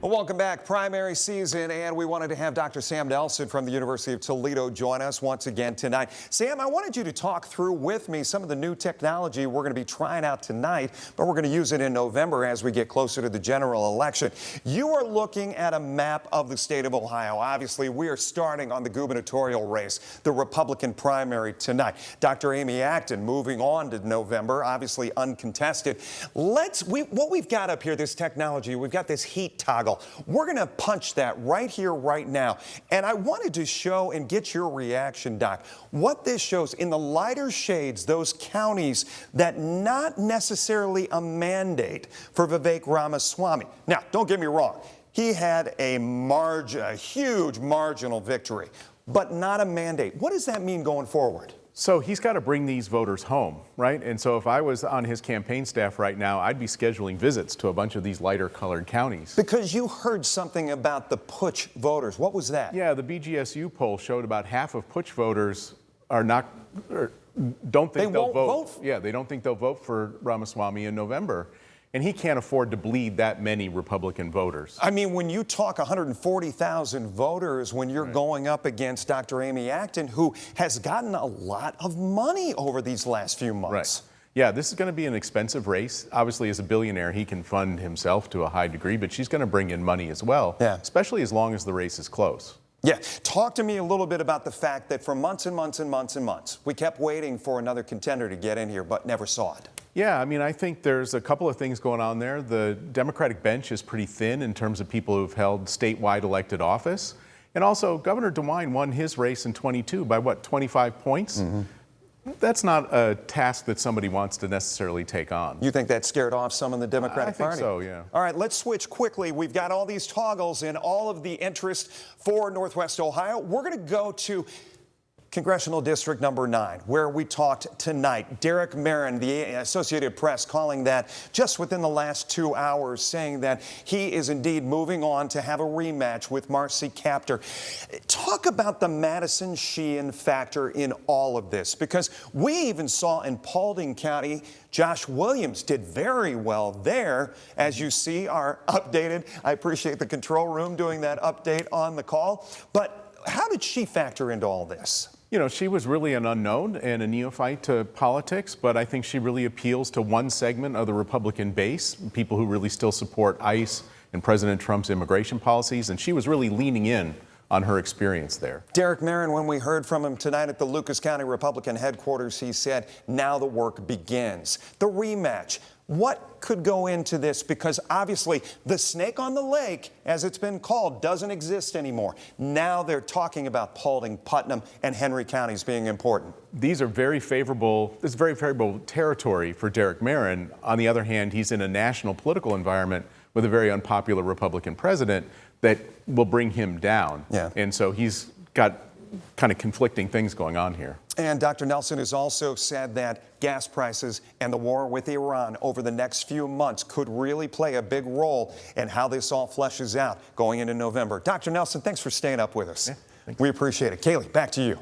Well, welcome back. Primary season, and we wanted to have Dr. Sam Nelson from the University of Toledo join us once again tonight. Sam, I wanted you to talk through with me some of the new technology we're going to be trying out tonight, but we're going to use it in November as we get closer to the general election. You are looking at a map of the state of Ohio. Obviously, we are starting on the gubernatorial race, the Republican primary tonight. Dr. Amy Acton moving on to November, obviously uncontested. What we've got up here, this technology, we've got this heat toggle. We're going to punch that right here, right now. And I wanted to show and get your reaction, Doc. What this shows in the lighter shades, those counties that not necessarily a mandate for Vivek Ramaswamy. Now, don't get me wrong. He had a huge marginal victory, but not a mandate. What does that mean going forward? So he's got to bring these voters home, right? And so if I was on his campaign staff right now, I'd be scheduling visits to a bunch of these lighter colored counties. Because you heard something about the Putsch voters. What was that? Yeah, the BGSU poll showed about half of Putsch voters don't think they'll vote. Yeah, they don't think they'll vote for Ramaswamy in November. And he can't afford to bleed that many Republican voters. I mean, when you talk 140,000 voters, when you're going up against Dr. Amy Acton, who has gotten a lot of money over these last few months. Right. Yeah, this is going to be an expensive race. Obviously, as a billionaire, he can fund himself to a high degree, but she's going to bring in money as well, especially as long as the race is close. Yeah, talk to me a little bit about the fact that for months and months and months and months, we kept waiting for another contender to get in here, but never saw it. Yeah, I mean, I think there's a couple of things going on there. The Democratic bench is pretty thin in terms of people who've held statewide elected office. And also, Governor DeWine won his race in 22 by, what, 25 points? Mm-hmm. That's not a task that somebody wants to necessarily take on. You think that scared off some in the Democratic Party? I think so, yeah. All right, let's switch quickly. We've got all these toggles and all of the interest for Northwest Ohio. We're going to go to Congressional District number 9, where we talked tonight. Derek Merrin, the Associated Press, calling that just within the last 2 hours, saying that he is indeed moving on to have a rematch with Marcy Kaptur. Talk about the Madison Sheehan factor in all of this, because we even saw in Paulding County, Josh Williams did very well there. As you see, our updated, I appreciate the control room doing that update on the call. But how did she factor into all this? You know, she was really an unknown and a neophyte to politics, but I think she really appeals to one segment of the Republican base, people who really still support ICE and President Trump's immigration policies, and she was really leaning in on her experience there. Derek Merrin, when we heard from him tonight at the Lucas County Republican headquarters, he said, now the work begins. The rematch. What could go into this? Because obviously the snake on the lake, as it's been called, doesn't exist anymore. Now they're talking about Paulding, Putnam, and Henry counties being important. These are very favorable, this is very favorable territory for Derek Merrin. On the other hand, he's in a national political environment with a very unpopular Republican president that will bring him down. Yeah. And so he's got kind of conflicting things going on here. And Dr. Nelson has also said that gas prices and the war with Iran over the next few months could really play a big role in how this all fleshes out going into November. Dr. Nelson, thanks for staying up with us. Yeah, we appreciate it. Kaylee, back to you.